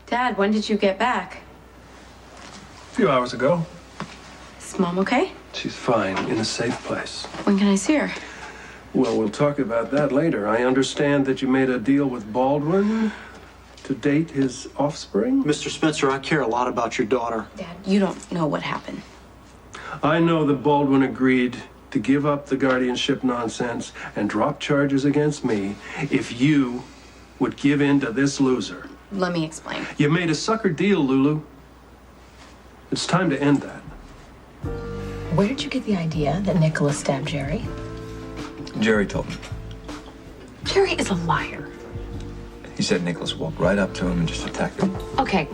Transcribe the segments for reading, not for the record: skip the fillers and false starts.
Dad, when did you get back? A few hours ago. Is Mom okay? She's fine, in a safe place. When can I see her? Well, we'll talk about that later. I understand that you made a deal with Baldwin to date his offspring? Mr. Spencer, I care a lot about your daughter. Dad, you don't know what happened. I know that Baldwin agreed to give up the guardianship nonsense and drop charges against me if you would give in to this loser. Let me explain. You made a sucker deal, Lulu. It's time to end that. Where did you get the idea that Nicholas stabbed Jerry? Jerry told me. Jerry is a liar. He said Nicholas walked right up to him and just attacked him. Okay.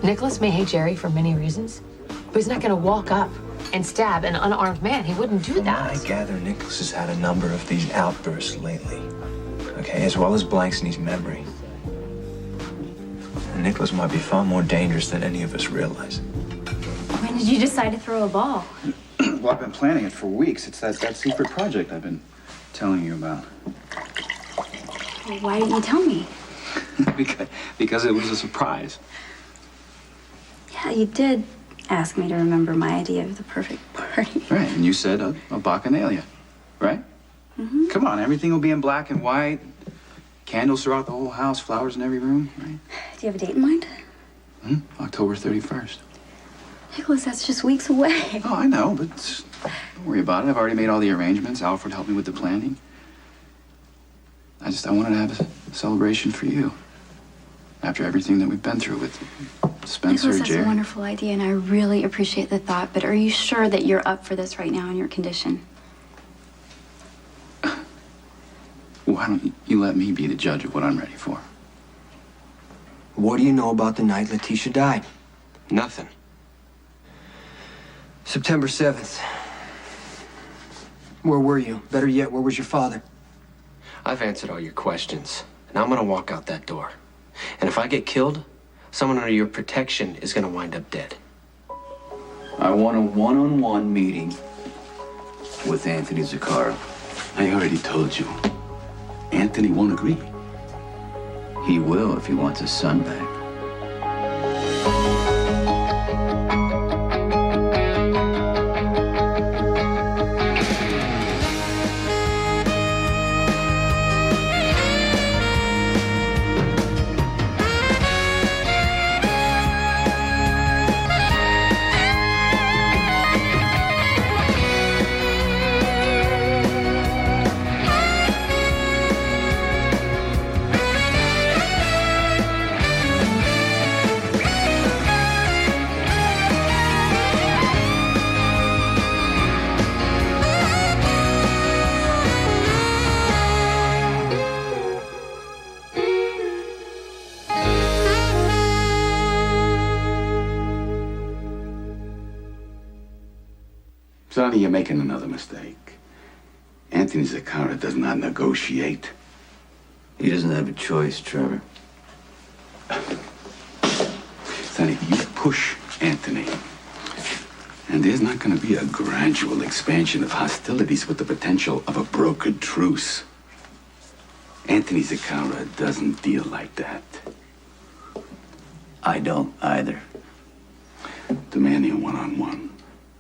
Nicholas may hate Jerry for many reasons, but he's not going to walk up and stab an unarmed man. He wouldn't do that. I gather Nicholas has had a number of these outbursts lately. Okay, as well as blanks in his memory. And Nicholas might be far more dangerous than any of us realize. When did you decide to throw a ball? Well, I've been planning it for weeks. It's that secret project I've been telling you about. Well, why didn't you tell me? because it was a surprise. Yeah, you did ask me to remember my idea of the perfect party. Right, and you said a bacchanalia, right? Mm-hmm. Come on, everything will be in black and white. Candles throughout the whole house, flowers in every room, right? Do you have a date in mind? October 31st. Nicholas, that's just weeks away. Oh, I know, but don't worry about it. I've already made all the arrangements. Alfred helped me with the planning. I wanted to have a celebration for you. After everything that we've been through with Spencer, Nicholas, that's Jerry. a wonderful idea, and I really appreciate the thought, but are you sure that you're up for this right now in your condition? Why don't you let me be the judge of what I'm ready for? What do you know about the night Letitia died? Nothing. September 7th. Where were you? Better yet, where was your father? I've answered all your questions. Now I'm gonna walk out that door. And if I get killed, someone under your protection is gonna wind up dead. I want a one-on-one meeting with Anthony Zacchara. I already told you. Anthony won't agree. He will if he wants his son back. Sonny, you're making another mistake. Anthony Zacchara does not negotiate. He doesn't have a choice, Trevor. Sonny, you push Anthony. And there's not going to be a gradual expansion of hostilities with the potential of a brokered truce. Anthony Zacchara doesn't deal like that. I don't either. Demanding a one-on-one.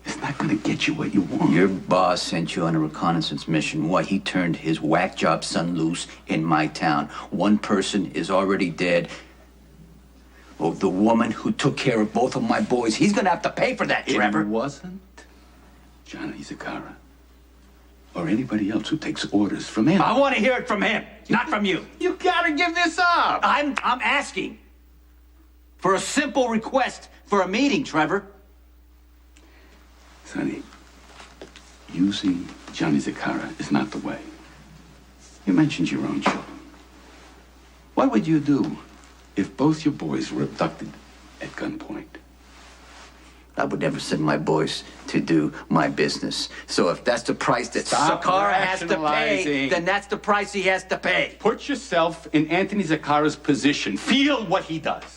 It's not going to get you what you want. Your boss sent you on a reconnaissance mission. Why, he turned his whack job son loose in my town. One person is already dead. Oh, the woman who took care of both of my boys, he's going to have to pay for that, Trevor. It wasn't Johnny Zacchara or anybody else who takes orders from him. I want to hear it from him, not from you. You got to give this up. I'm asking for a simple request for a meeting, Trevor. Sonny, using Johnny Zacchara is not the way. You mentioned your own children. What would you do if both your boys were abducted at gunpoint? I would never send my boys to do my business. So if that's the price that Zacchara has to pay, then that's the price he has to pay. Put yourself in Anthony Zacchara's position. Feel what he does.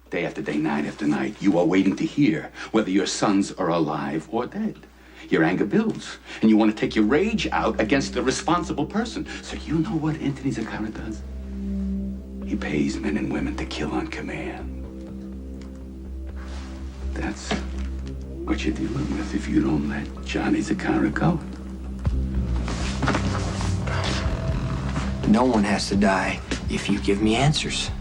Day after day, night after night, you are waiting to hear whether your sons are alive or dead. Your anger builds, and you want to take your rage out against the responsible person. So you know what Anthony Zacchara does? He pays men and women to kill on command. That's what you're dealing with if you don't let Johnny Zakara go. No one has to die if you give me answers.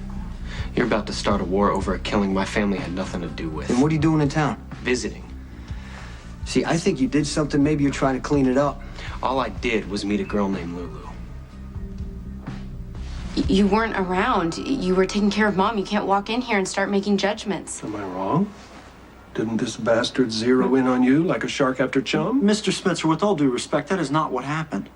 You're about to start a war over a killing my family had nothing to do with. Then what are you doing in town? Visiting. See, I think you did something. Maybe you're trying to clean it up. All I did was meet a girl named Lulu. You weren't around. You were taking care of Mom. You can't walk in here and start making judgments. Am I wrong? Didn't this bastard zero in on you like a shark after chum? Mr. Spencer, with all due respect, that is not what happened.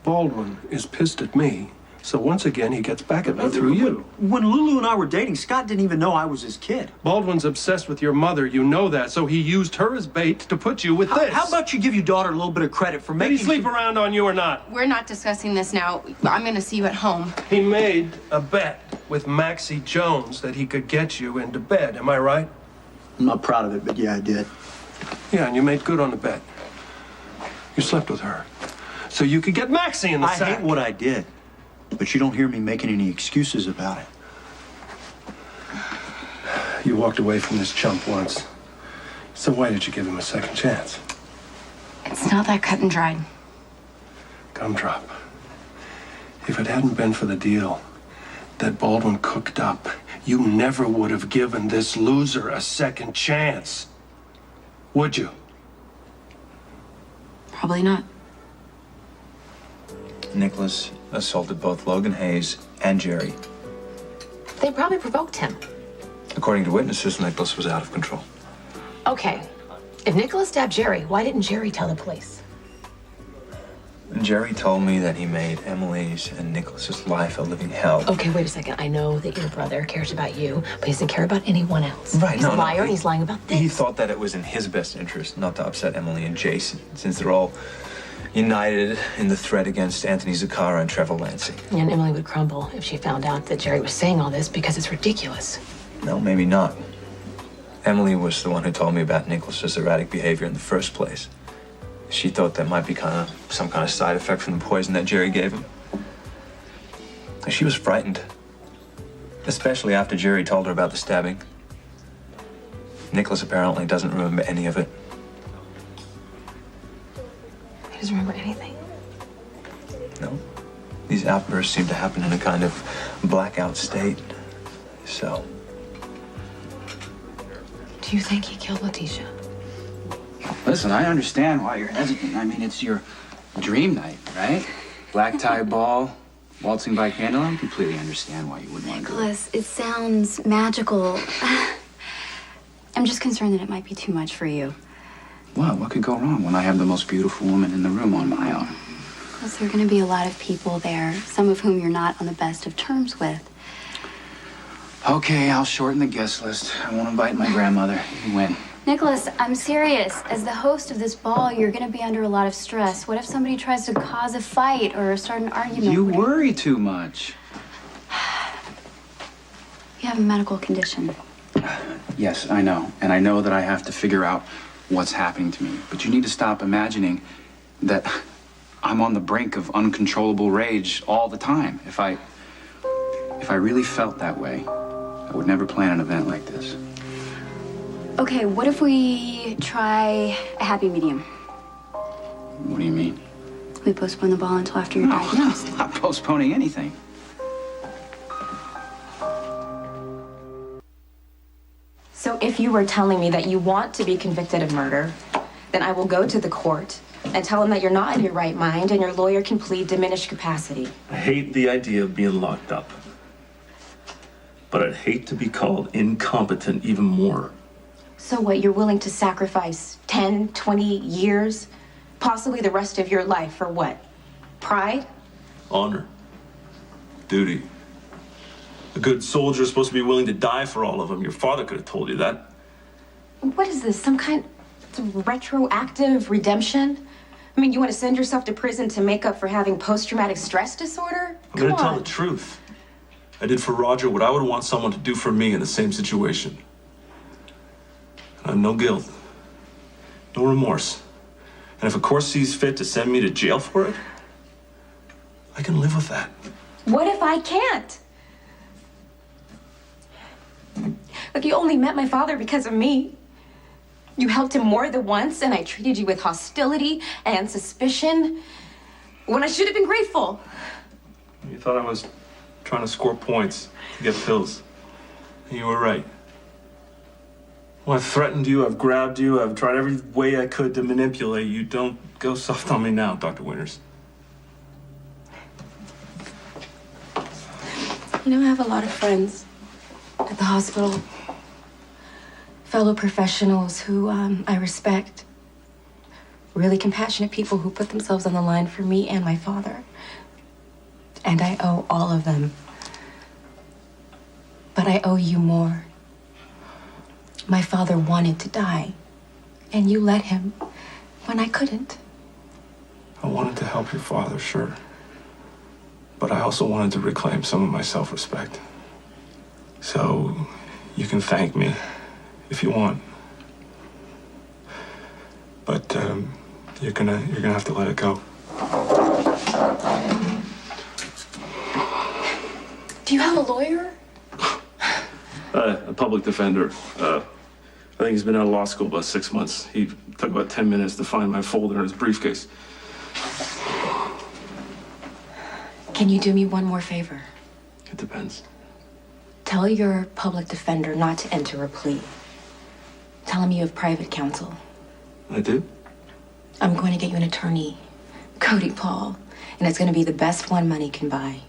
Baldwin is pissed at me, so once again he gets back at me through you. When Lulu and I were dating, Scott didn't even know I was his kid. Baldwin's obsessed with your mother, you know that, so he used her as bait to put you with this. How about you give your daughter a little bit of credit for Did making... he sleep around on you or not? We're not discussing this now. I'm going to see you at home. He made a bet with Maxie Jones that he could get you into bed, am I right? I'm not proud of it, but yeah, I did. Yeah, and you made good on the bet. You slept with her. So you could get Maxie in the I sack. hate what I did, but you don't hear me making any excuses about it. You walked away from this chump once. So why did you give him a second chance? It's not that cut and dried. Gumdrop. If it hadn't been for the deal that Baldwin cooked up, you never would have given this loser a second chance. Would you? Probably not. Nicholas assaulted both Logan Hayes and Jerry. They probably provoked him. According to witnesses, Nicholas was out of control. Okay, if Nicholas stabbed Jerry, why didn't Jerry tell the police? Jerry told me that he made Emily's and Nicholas's life a living hell. Okay, wait a second. I know that your brother cares about you, but he doesn't care about anyone else. Right, He's no, a liar, no, and he's lying about this. He thought that it was in his best interest not to upset Emily and Jason, since they're all united in the threat against Anthony Zakara and Trevor Lansing. And Emily would crumble if she found out that Jerry was saying all this because it's ridiculous. No, maybe not. Emily was the one who told me about Nicholas's erratic behavior in the first place. She thought that might be some kind of side effect from the poison that Jerry gave him. She was frightened, especially after Jerry told her about the stabbing. Nicholas apparently doesn't remember any of it. He doesn't remember anything. No. These outbursts seem to happen in a kind of blackout state. So, Do you think he killed Letitia? Listen, I understand why you're hesitant. I mean, it's your dream night, right? Black tie ball, waltzing by candlelight. I completely understand why you wouldn't want to do it. Nicholas, it sounds magical. I'm just concerned that it might be too much for you. What? What could go wrong when I have the most beautiful woman in the room on my arm? Plus, there are going to be a lot of people there, some of whom you're not on the best of terms with. Okay, I'll shorten the guest list. I won't invite my grandmother. You win. Nicholas, I'm serious. As the host of this ball, you're going to be under a lot of stress. What if somebody tries to cause a fight or start an argument? You worry too much. You have a medical condition. Yes, I know. And I know that I have to figure out what's happening to me. But you need to stop imagining that I'm on the brink of uncontrollable rage all the time. If I really felt that way, I would never plan an event like this. Okay, what if we try a happy medium? What do you mean? We postpone the ball until after you're No, diagnosed. I'm not postponing anything. So if you were telling me that you want to be convicted of murder, then I will go to the court and tell them that you're not in your right mind and your lawyer can plead diminished capacity. I hate the idea of being locked up. But I'd hate to be called incompetent even more. So what, you're willing to sacrifice 10, 20 years, possibly the rest of your life for what? Pride? Honor. Duty. A good soldier is supposed to be willing to die for all of them. Your father could have told you that. What is this, some kind of retroactive redemption? I mean, you want to send yourself to prison to make up for having post-traumatic stress disorder? I'm gonna tell the truth. I did for Roger what I would want someone to do for me in the same situation. And I have no guilt, no remorse. And if a court sees fit to send me to jail for it, I can live with that. What if I can't? Like you only met my father because of me. You helped him more than once, and I treated you with hostility and suspicion when I should have been grateful. You thought I was trying to score points to get pills. And you were right. Well, I've threatened you, I've grabbed you, I've tried every way I could to manipulate you. Don't go soft on me now, Dr. Winters. You know, I have a lot of friends at the hospital, fellow professionals who I respect, really compassionate people who put themselves on the line for me and my father. And I owe all of them. But I owe you more. My father wanted to die, and you let him when I couldn't. I wanted to help your father, sure. But I also wanted to reclaim some of my self-respect. So you can thank me if you want. But you're gonna have to let it go. Do you have a lawyer? A public defender. I think he's been out of law school about 6 months. He took about 10 minutes to find my folder in his briefcase. Can you do me one more favor? It depends. Tell your public defender not to enter a plea. Tell him you have private counsel. I do? I'm going to get you an attorney, Cody Paul, and it's going to be the best one money can buy.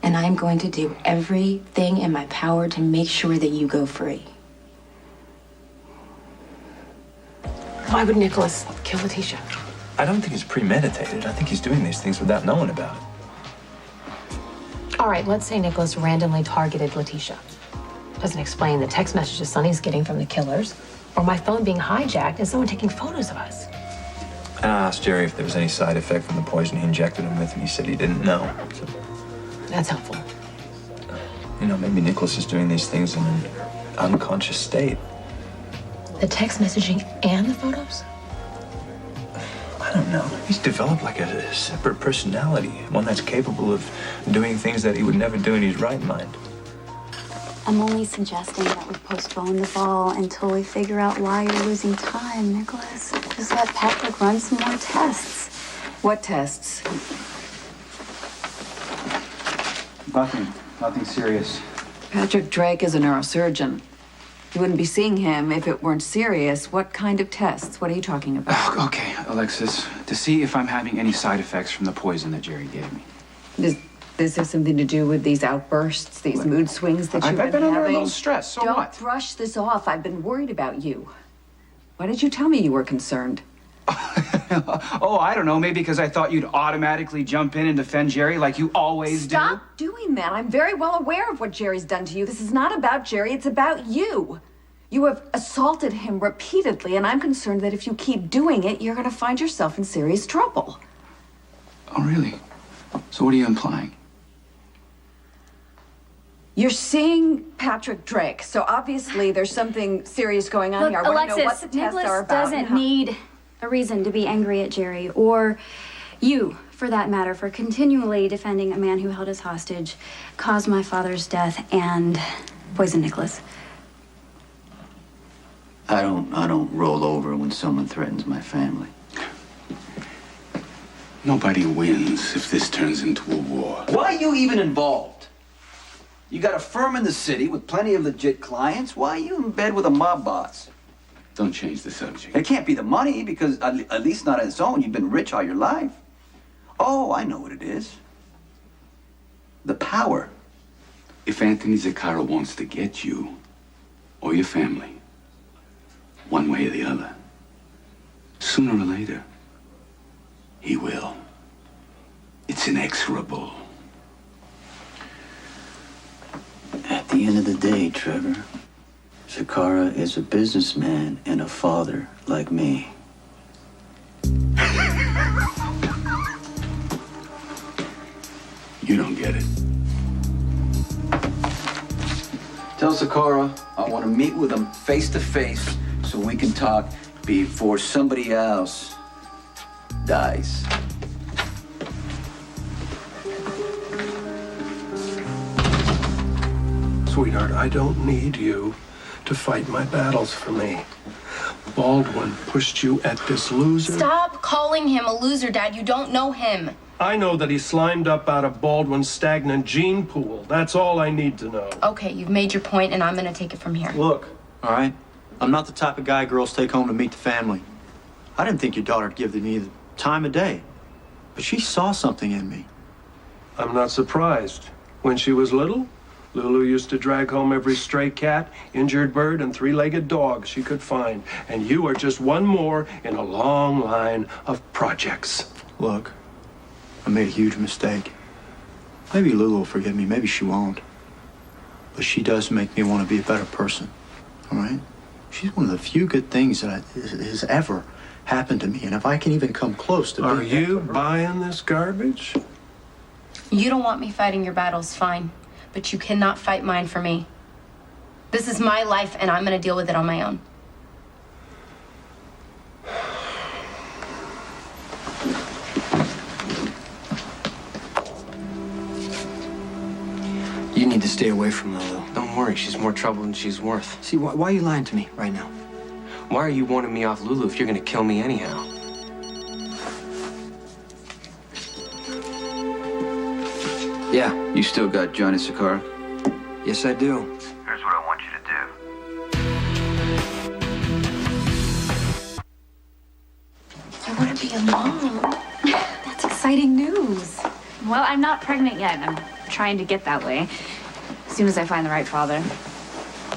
And I'm going to do everything in my power to make sure that you go free. Why would Nicholas kill Letitia? I don't think it's premeditated. I think he's doing these things without knowing about it. All right, let's say Nicholas randomly targeted Letitia. Doesn't explain the text messages Sonny's getting from the killers, or my phone being hijacked and someone taking photos of us. And I asked Jerry if there was any side effect from the poison he injected him with, and he said he didn't know. So, That's helpful. you know, maybe Nicholas is doing these things in an unconscious state. The text messaging and the photos? I don't know. He's developed like a separate personality, one that's capable of doing things that he would never do in his right mind. I'm only suggesting that we postpone the ball until we figure out why you're losing time, Nicholas. Just let Patrick run some more tests. What tests? Nothing serious. Patrick Drake is a neurosurgeon. You wouldn't be seeing him if it weren't serious. What kind of tests? What are you talking about? Okay, Alexis, to see if I'm having any side effects from the poison that Jerry gave me. Does this have something to do with these outbursts, these mood swings that you've I've been under a having? little stress, so Don't what? brush this off. I've been worried about you. Why did you tell me you were concerned? Oh, I don't know. Maybe because I thought you'd automatically jump in and defend Jerry like you always do. Stop doing that. I'm very well aware of what Jerry's done to you. This is not about Jerry, it's about you. You have assaulted him repeatedly, and I'm concerned that if you keep doing it, you're going to find yourself in serious trouble. Oh, really? So what are you implying? You're seeing Patrick Drake, so obviously there's something serious going on Look, here. I want to know what Alexis, the tests Nicholas are about. doesn't need a reason to be angry at Jerry, or you, for that matter, for continually defending a man who held us hostage, caused my father's death, and poisoned Nicholas. I don't roll over when someone threatens my family. Nobody wins if this turns into a war. Why are you even involved? You got a firm in the city with plenty of legit clients. Why are you in bed with a mob boss? Don't change the subject. It can't be the money, because at least not on its own. You've been rich all your life. Oh, I know what it is. The power. If Anthony Zacchara wants to get you or your family, one way or the other, sooner or later, he will. It's inexorable. At the end of the day, Trevor, Zacchara is a businessman and a father like me. You don't get it. Tell Zacchara I want to meet with him face to face so we can talk before somebody else dies. Sweetheart, I don't need you to fight my battles for me. Baldwin pushed you at this loser. Stop calling him a loser, Dad. You don't know him. I know that he slimed up out of Baldwin's stagnant gene pool. That's all I need to know. Okay, you've made your point, and I'm gonna take it from here. Look, all right? I'm not the type of guy girls take home to meet the family. I didn't think your daughter'd give me the time of day. But she saw something in me. I'm not surprised. When she was little, Lulu used to drag home every stray cat, injured bird, and three-legged dog she could find. And you are just one more in a long line of projects. Look, I made a huge mistake. Maybe Lulu will forgive me, maybe she won't. But she does make me want to be a better person, all right? She's one of the few good things that has ever happened to me. And if I can even come close to Are you buying this garbage? You don't want me fighting your battles, fine. But you cannot fight mine for me. This is my life, and I'm gonna deal with it on my own. You need to stay away from Lulu. Don't worry, she's more trouble than she's worth. See, why are you lying to me right now? Why are you warning me off Lulu if you're gonna kill me anyhow? Yeah, you still got Johnny Sakara? Yes, I do. Here's what I want you to do. I want to be a mom. That's exciting news. Well, I'm not pregnant yet. I'm trying to get that way. As soon as I find the right father.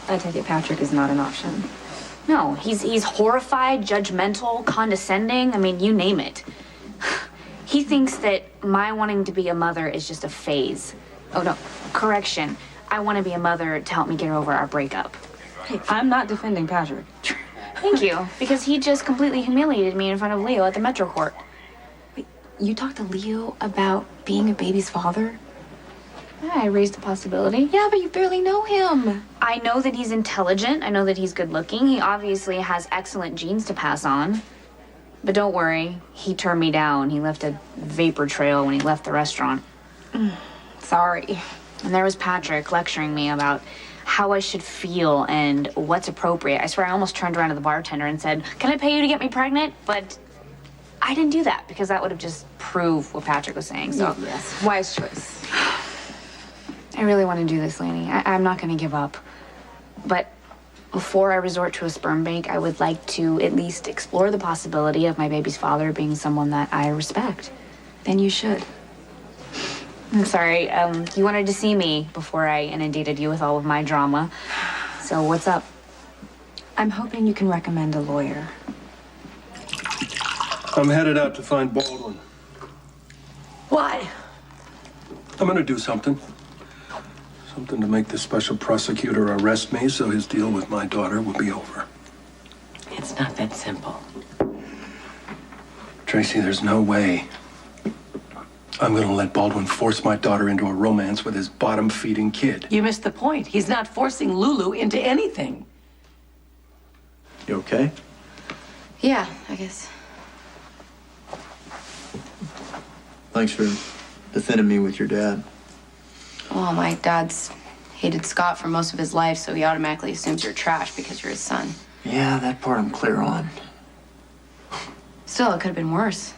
I take it Patrick is not an option. No, he's horrified, judgmental, condescending. I mean, you name it. He thinks that my wanting to be a mother is just a phase. Oh, no, correction. I want to be a mother to help me get over our breakup. Hey, I'm not defending Patrick. Thank you, because he just completely humiliated me in front of Leo at the Metro Court. Wait, you talked to Leo about being a baby's father? I raised the possibility. Yeah, but you barely know him. I know that he's intelligent. I know that he's good looking. He obviously has excellent genes to pass on. But don't worry, he turned me down. He left a vapor trail when he left the restaurant. Sorry. And there was Patrick lecturing me about how I should feel and what's appropriate. I swear I almost turned around to the bartender and said, "Can I pay you to get me pregnant?" But I didn't do that because that would have just proved what Patrick was saying. So yes, wise choice. I really want to do this, Laney. I'm not going to give up. But before I resort to a sperm bank, I would like to at least explore the possibility of my baby's father being someone that I respect. Then you should. I'm sorry, you wanted to see me before I inundated you with all of my drama. So what's up? I'm hoping you can recommend a lawyer. I'm headed out to find Baldwin. Why? I'm gonna do something. Something to make the special prosecutor arrest me so his deal with my daughter will be over. It's not that simple. Tracy, there's no way I'm gonna let Baldwin force my daughter into a romance with his bottom-feeding kid. You missed the point. He's not forcing Lulu into anything. You okay? Yeah, I guess. Thanks for defending me with your dad. Well, my dad's hated Scott for most of his life, so he automatically assumes you're trash because you're his son. Yeah, that part I'm clear on. Still, it could have been worse.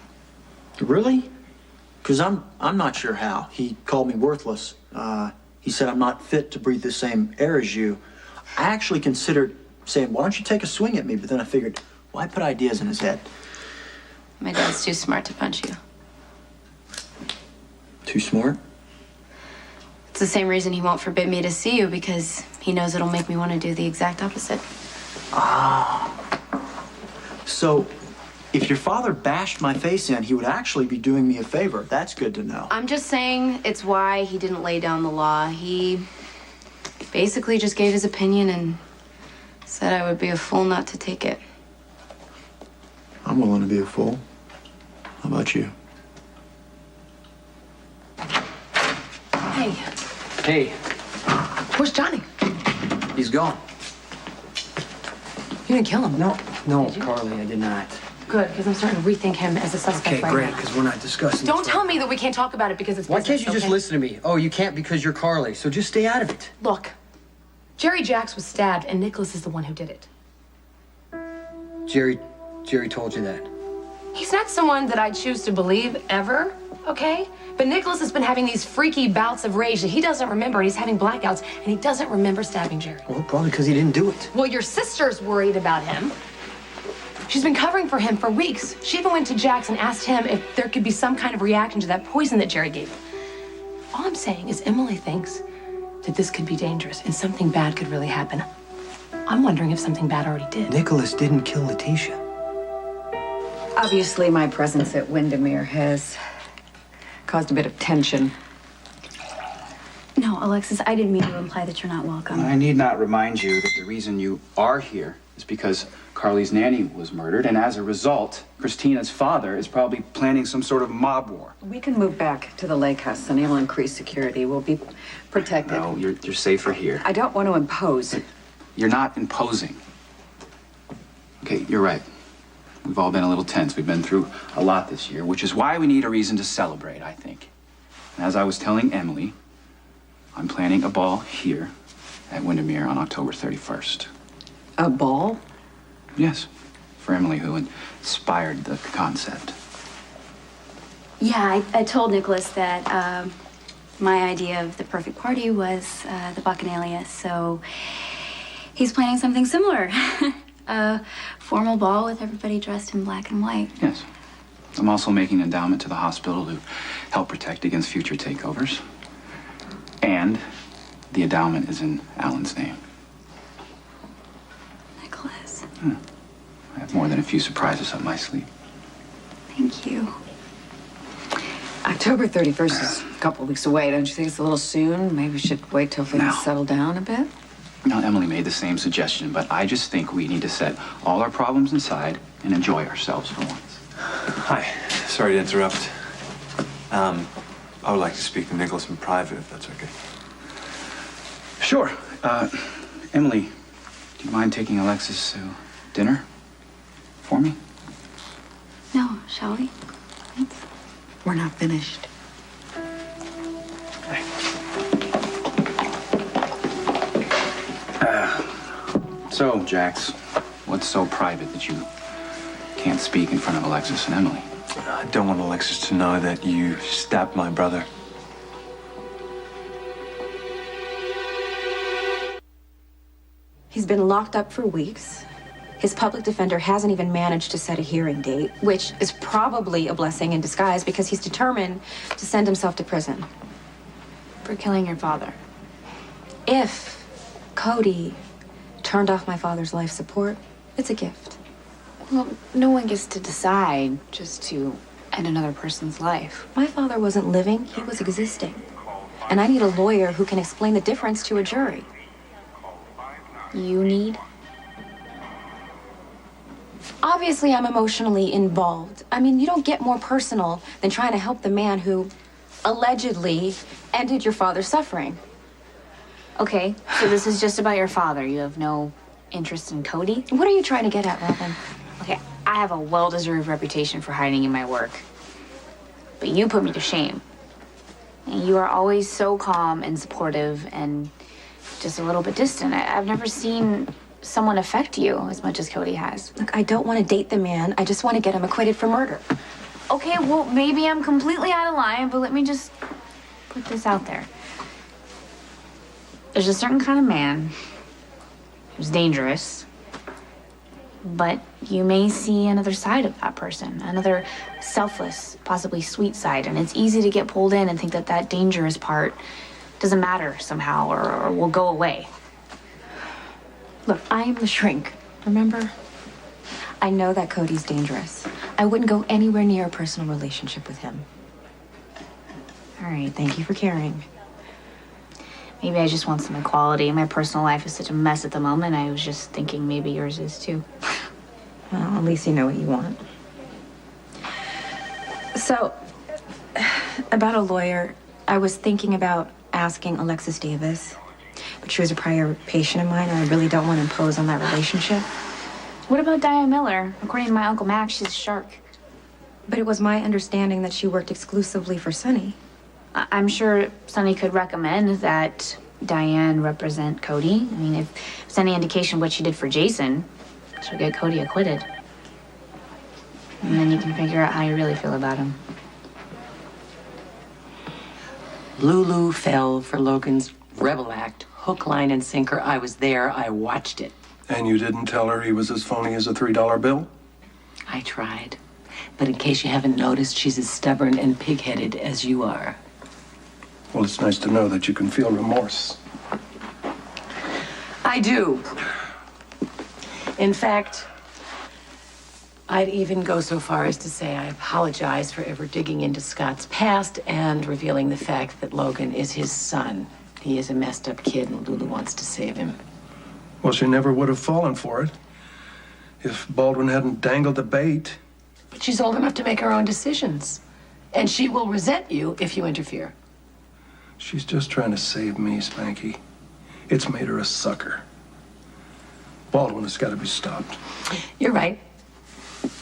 Really? Because I'm not sure how. He called me worthless. He said I'm not fit to breathe the same air as you. I actually considered saying, why don't you take a swing at me? But then I figured, why put ideas in his head? My dad's too smart to punch you. Too smart? It's the same reason he won't forbid me to see you, because he knows it'll make me want to do the exact opposite. Ah. So, if your father bashed my face in, he would actually be doing me a favor. That's good to know. I'm just saying it's why he didn't lay down the law. He basically just gave his opinion and said I would be a fool not to take it. I'm willing to be a fool. How about you? Hey, Hey, where's Johnny? he's gone. You didn't kill him. No, Carly, I did not. Good, because I'm starting to rethink him as a suspect Okay, right great, now. because we're not discussing Don't this tell right me that we can't talk about it because it's Why business, can't you just okay? listen to me? Oh, you can't because you're Carly, so just stay out of it. Look, Jerry Jacks was stabbed, and Nicholas is the one who did it. Jerry told you that. He's not someone that I choose to believe ever, okay? But Nicholas has been having these freaky bouts of rage that he doesn't remember, and he's having blackouts, and he doesn't remember stabbing Jerry. Well, probably because he didn't do it. Well, your sister's worried about him. She's been covering for him for weeks. She even went to Jax and asked him if there could be some kind of reaction to that poison that Jerry gave him. All I'm saying is Emily thinks that this could be dangerous and something bad could really happen. I'm wondering if something bad already did. Nicholas didn't kill Letitia. Obviously, my presence at Windermere has caused a bit of tension. No, Alexis, I didn't mean to imply that you're not welcome. I need not remind you that the reason you are here is because Carly's nanny was murdered, and as a result, Christina's father is probably planning some sort of mob war. We can move back to the lake house, Sonny. We'll increase security. We'll be protected. No, you're safer here. I don't want to impose. You're not imposing. Okay, you're right. We've all been a little tense. We've been through a lot this year, which is why we need a reason to celebrate, I think. And as I was telling Emily, I'm planning a ball here at Windermere on October 31st. A ball? Yes, for Emily, who inspired the concept. Yeah, I told Nicholas that my idea of the perfect party was the Bacchanalia, so he's planning something similar. A formal ball with everybody dressed in black and white. Yes. I'm also making an endowment to the hospital to help protect against future takeovers. And the endowment is in Alan's name. Nicholas. I have more than a few surprises up my sleeve. Thank you. October 31st is a couple of weeks away. Don't you think it's a little soon? Maybe we should wait till things settle down a bit? Now, Emily made the same suggestion, but I just think we need to set all our problems aside and enjoy ourselves for once. Hi. Sorry to interrupt. I would like to speak to Nicholas in private, if that's okay. Sure. Emily, do you mind taking Alexis to dinner for me? No, shall we? Thanks. We're not finished. So, Jax, what's so private that you can't speak in front of Alexis and Emily? I don't want Alexis to know that you stabbed my brother. He's been locked up for weeks. His public defender hasn't even managed to set a hearing date, which is probably a blessing in disguise because he's determined to send himself to prison. For killing your father. If Cody turned off my father's life support, it's a gift. Well, no one gets to decide just to end another person's life. My father wasn't living, he was existing. And I need a lawyer who can explain the difference to a jury. You need? Obviously, I'm emotionally involved. I mean, you don't get more personal than trying to help the man who allegedly ended your father's suffering. Okay, so this is just about your father. You have no interest in Cody? What are you trying to get at, Robin? Okay, I have a well-deserved reputation for hiding in my work. But you put me to shame. And you are always so calm and supportive and just a little bit distant. I've never seen someone affect you as much as Cody has. Look, I don't want to date the man. I just want to get him acquitted for murder. Okay, well, maybe I'm completely out of line, but let me just put this out there. There's a certain kind of man who's dangerous, but you may see another side of that person, another selfless, possibly sweet side, and it's easy to get pulled in and think that that dangerous part doesn't matter somehow or will go away. Look, I am the shrink, remember? I know that Cody's dangerous. I wouldn't go anywhere near a personal relationship with him. All right, thank you for caring. Maybe I just want some equality. My personal life is such a mess at the moment. I was just thinking maybe yours is too. Well, at least you know what you want. So, about a lawyer, I was thinking about asking Alexis Davis, but she was a prior patient of mine, and I really don't want to impose on that relationship. What about Diane Miller? According to my Uncle Max, she's a shark. But it was my understanding that she worked exclusively for Sonny. I'm sure Sonny could recommend that Diane represent Cody. I mean, if it's any indication what she did for Jason, she'll get Cody acquitted. And then you can figure out how you really feel about him. Lulu fell for Logan's rebel act. Hook, line, and sinker. I was there. I watched it. And you didn't tell her he was as phony as a $3 bill? I tried. But in case you haven't noticed, she's as stubborn and pig-headed as you are. Well, it's nice to know that you can feel remorse. I do. In fact, I'd even go so far as to say I apologize for ever digging into Scott's past and revealing the fact that Logan is his son. He is a messed up kid and Lulu wants to save him. Well, she never would have fallen for it if Baldwin hadn't dangled the bait. But she's old enough to make her own decisions. And she will resent you if you interfere. She's just trying to save me, Spanky. It's made her a sucker. Baldwin has got to be stopped. You're right.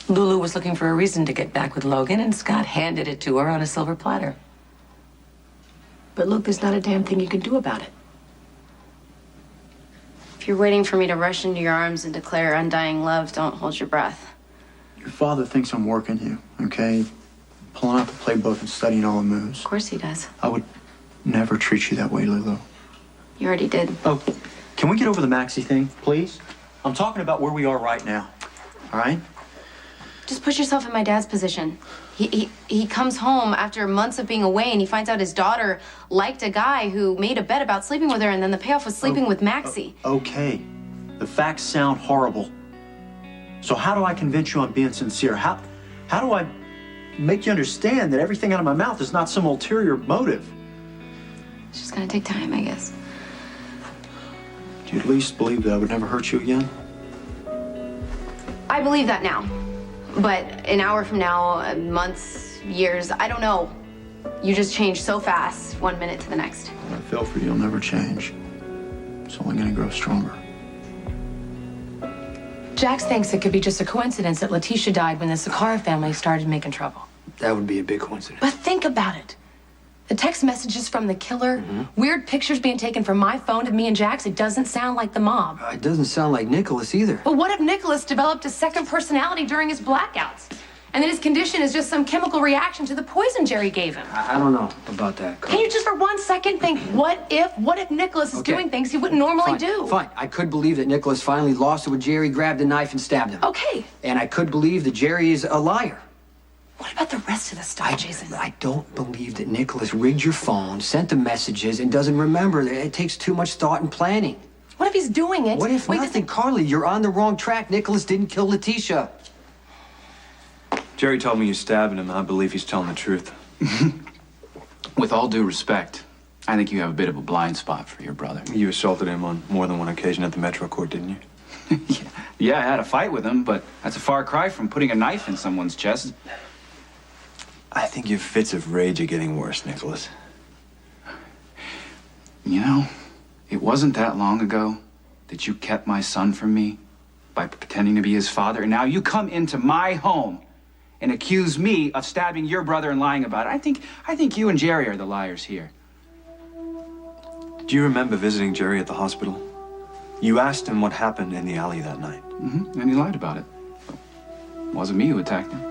Lulu was looking for a reason to get back with Logan, and Scott handed it to her on a silver platter. But Luke, there's not a damn thing you can do about it. If you're waiting for me to rush into your arms and declare undying love, don't hold your breath. Your father thinks I'm working you, okay? Pulling out the playbook and studying all the moves. Of course he does. I would never treat you that way, Lulu. You already did. Oh, can we get over the Maxie thing, please? I'm talking about where we are right now, all right? Just put yourself in my dad's position. He comes home after months of being away and he finds out his daughter liked a guy who made a bet about sleeping with her, and then the payoff was sleeping with Maxie. Okay. The facts sound horrible. So how do I convince you I'm being sincere? How do I make you understand that everything out of my mouth is not some ulterior motive? It's just gonna take time, I guess. Do you at least believe that I would never hurt you again? I believe that now. But an hour from now, months, years, I don't know. You just change so fast, 1 minute to the next. What I feel for you will never change. It's only gonna grow stronger. Jax thinks it could be just a coincidence that Letitia died when the Sakara family started making trouble. That would be a big coincidence. But think about it. The text messages from the killer, weird pictures being taken from my phone to me and Jax, it doesn't sound like the mob. It doesn't sound like Nicholas either. But what if Nicholas developed a second personality during his blackouts? And then his condition is just some chemical reaction to the poison Jerry gave him? I don't know about that. Can you just for 1 second think, what if Nicholas is doing things he wouldn't normally do? Fine. I could believe that Nicholas finally lost it when Jerry grabbed a knife and stabbed him. Okay. And I could believe that Jerry is a liar. What about the rest of the stuff, Jason? I don't believe that Nicholas rigged your phone, sent the messages, and doesn't remember. It takes too much thought and planning. What if he's doing it? What if nothing? Carly, you're on the wrong track. Nicholas didn't kill Letitia. Jerry told me you stabbed him, and I believe he's telling the truth. With all due respect, I think you have a bit of a blind spot for your brother. You assaulted him on more than one occasion at the Metro Court, didn't you? Yeah, I had a fight with him, but that's a far cry from putting a knife in someone's chest. I think your fits of rage are getting worse, Nicholas. You know, it wasn't that long ago that you kept my son from me by pretending to be his father, and now you come into my home and accuse me of stabbing your brother and lying about it. I think you and Jerry are the liars here. Do you remember visiting Jerry at the hospital? You asked him what happened in the alley that night. Mm-hmm. And he lied about it. It wasn't me who attacked him.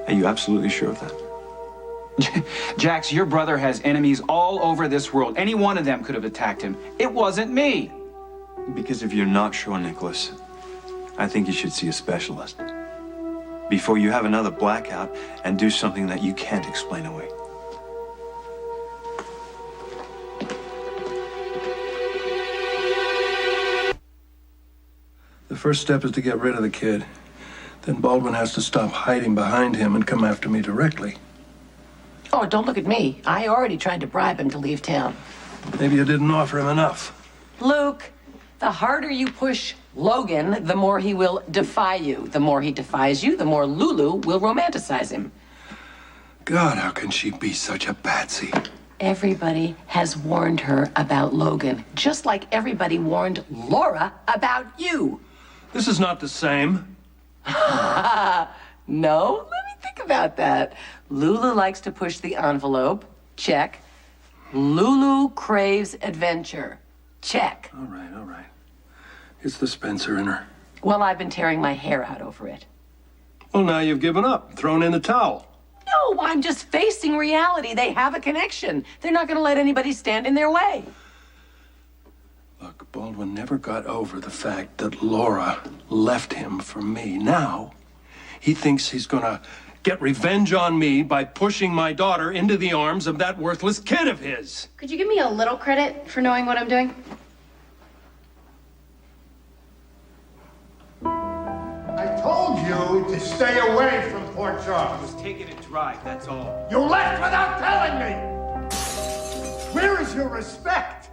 Are you absolutely sure of that? Jax, your brother has enemies all over this world. Any one of them could have attacked him. It wasn't me. Because if you're not sure, Nicholas, I think you should see a specialist. Before you have another blackout and do something that you can't explain away. The first step is to get rid of the kid. Then Baldwin has to stop hiding behind him and come after me directly. Oh, don't look at me. I already tried to bribe him to leave town. Maybe you didn't offer him enough. Luke, the harder you push Logan, the more he will defy you. The more he defies you, the more Lulu will romanticize him. God, how can she be such a patsy? Everybody has warned her about Logan, just like everybody warned Laura about you. This is not the same. No? Let me think about that. Lulu likes to push the envelope. Check. Lulu craves adventure. Check. All right, all right. It's the Spencer in her. Well, I've been tearing my hair out over it. Well, now you've given up, thrown in the towel. No, I'm just facing reality. They have a connection. They're not going to let anybody stand in their way. Look, Baldwin never got over the fact that Laura left him for me. Now, he thinks he's gonna get revenge on me by pushing my daughter into the arms of that worthless kid of his. Could you give me a little credit for knowing what I'm doing? I told you to stay away from Port Charles. I was taking a drive, that's all. You left without telling me! Where is your respect?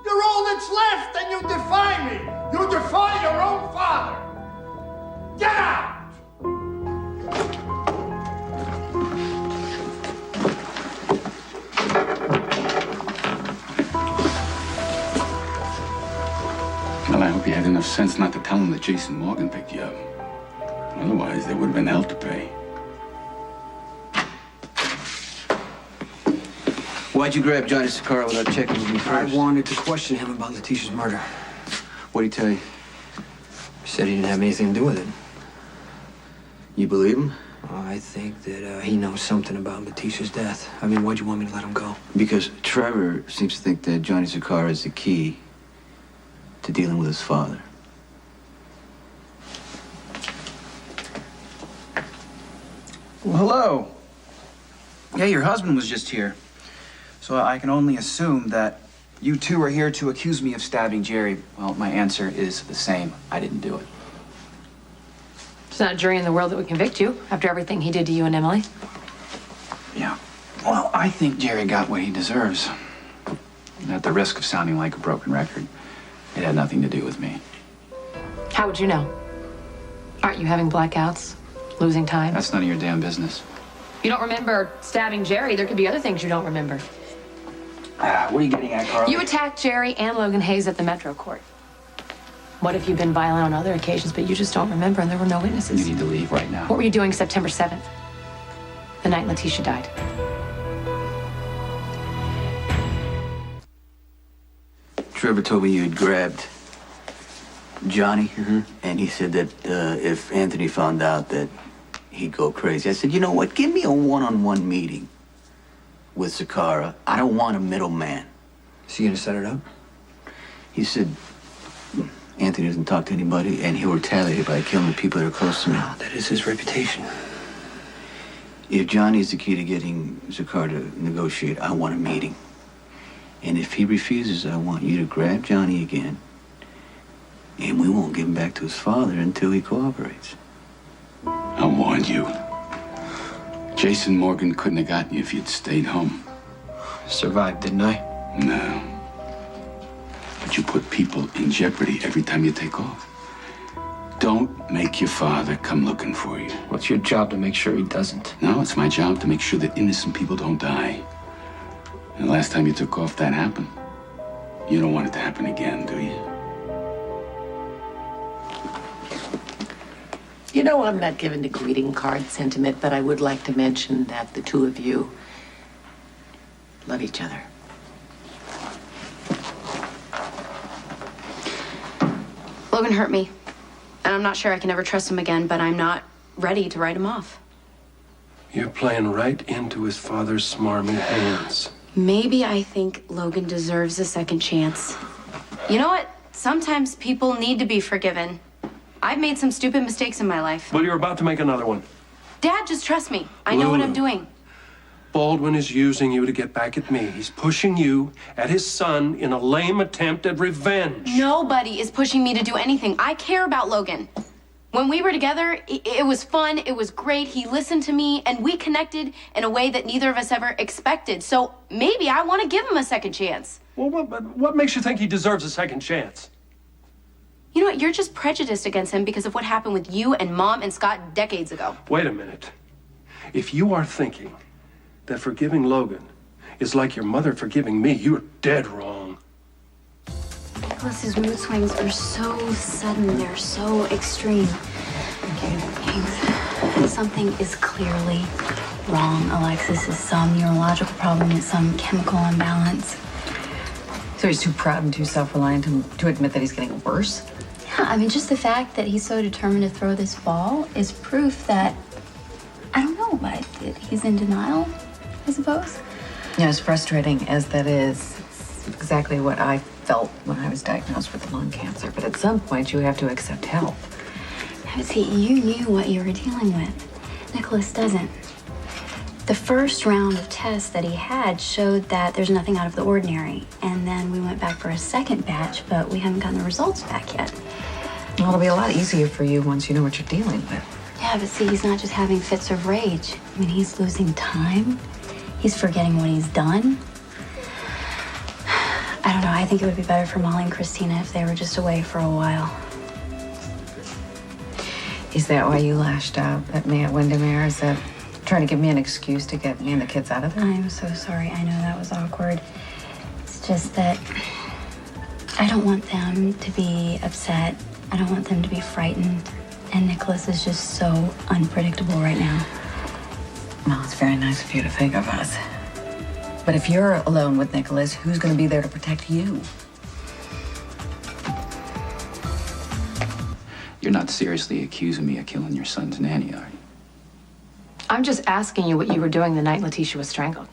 You're all that's left, and you defy me! You defy your own father! Get out! Well, I hope you had enough sense not to tell him that Jason Morgan picked you up. Otherwise, there would have been hell to pay. Why'd you grab Johnny Sakara without checking with me first? I wanted to question him about Letitia's murder. What'd he tell you? He said he didn't have anything to do with it. You believe him? I think that he knows something about Letitia's death. I mean, why'd you want me to let him go? Because Trevor seems to think that Johnny Sakara is the key to dealing with his father. Well, hello. Yeah, your husband was just here. So I can only assume that you two are here to accuse me of stabbing Jerry. Well, my answer is the same. I didn't do it. There's not a jury in the world that would convict you after everything he did to you and Emily. Yeah. Well, I think Jerry got what he deserves. And at the risk of sounding like a broken record, it had nothing to do with me. How would you know? Aren't you having blackouts? Losing time? That's none of your damn business. You don't remember stabbing Jerry. There could be other things you don't remember. What are you getting at, Carla? You attacked Jerry and Logan Hayes at the Metro Court. What if you've been violent on other occasions, but you just don't remember and there were no witnesses? You need to leave right now. What were you doing September 7th? The night Letitia died. Trevor told me you had grabbed Johnny, and he said that if Anthony found out that he'd go crazy. I said, you know what? Give me a one-on-one meeting with Sakara. I don't want a middleman. Is he gonna set it up? He said Anthony doesn't talk to anybody, and he'll retaliate by killing the people that are close to me. Oh, that is his reputation. If Johnny is the key to getting Sakara to negotiate, I want a meeting. And if he refuses, I want you to grab Johnny again, and we won't give him back to his father until he cooperates. I warned you. Jason Morgan couldn't have gotten you if you'd stayed home. Survived, didn't I? No. But you put people in jeopardy every time you take off. Don't make your father come looking for you. What's your job to make sure he doesn't? No, it's my job to make sure that innocent people don't die. And the last time you took off, that happened. You don't want it to happen again, do you? You know, I'm not given to greeting card sentiment, but I would like to mention that the two of you love each other. Logan hurt me, and I'm not sure I can ever trust him again, but I'm not ready to write him off. You're playing right into his father's smarmy hands. Maybe I think Logan deserves a second chance. You know what? Sometimes people need to be forgiven. I've made some stupid mistakes in my life. Well, you're about to make another one. Dad, just trust me. I know what I'm doing. Baldwin is using you to get back at me. He's pushing you at his son in a lame attempt at revenge. Nobody is pushing me to do anything. I care about Logan. When we were together, it was fun, it was great. He listened to me, and we connected in a way that neither of us ever expected. So maybe I want to give him a second chance. Well, what makes you think he deserves a second chance? You know what? You're just prejudiced against him because of what happened with you and Mom and Scott decades ago. Wait a minute. If you are thinking that forgiving Logan is like your mother forgiving me, you're dead wrong. Nicholas's mood swings are so sudden, they're so extreme. Something is clearly wrong, Alexis. It's some neurological problem. It's some chemical imbalance. So he's too proud and too self-reliant to admit that he's getting worse? Yeah, I mean, just the fact that he's so determined to throw this ball is proof that, I don't know, but he's in denial, I suppose. Yeah, as frustrating as that is, it's exactly what I felt when I was diagnosed with lung cancer. But at some point, you have to accept help. Yeah, but see, you knew what you were dealing with. Nicholas doesn't. The first round of tests that he had showed that there's nothing out of the ordinary. And then we went back for a second batch, but we haven't gotten the results back yet. Well, it'll be a lot easier for you once you know what you're dealing with. Yeah, but see, he's not just having fits of rage. I mean, he's losing time. He's forgetting what he's done. I don't know. I think it would be better for Molly and Christina if they were just away for a while. Is that why you lashed out at me at Windermere? Is that trying to give me an excuse to get me and the kids out of there? I'm so sorry. I know that was awkward. It's just that I don't want them to be upset. I don't want them to be frightened. And Nicholas is just so unpredictable right now. Well, it's very nice of you to think of us. But if you're alone with Nicholas, who's going to be there to protect you? You're not seriously accusing me of killing your son's nanny, are you? I'm just asking you what you were doing the night Letitia was strangled.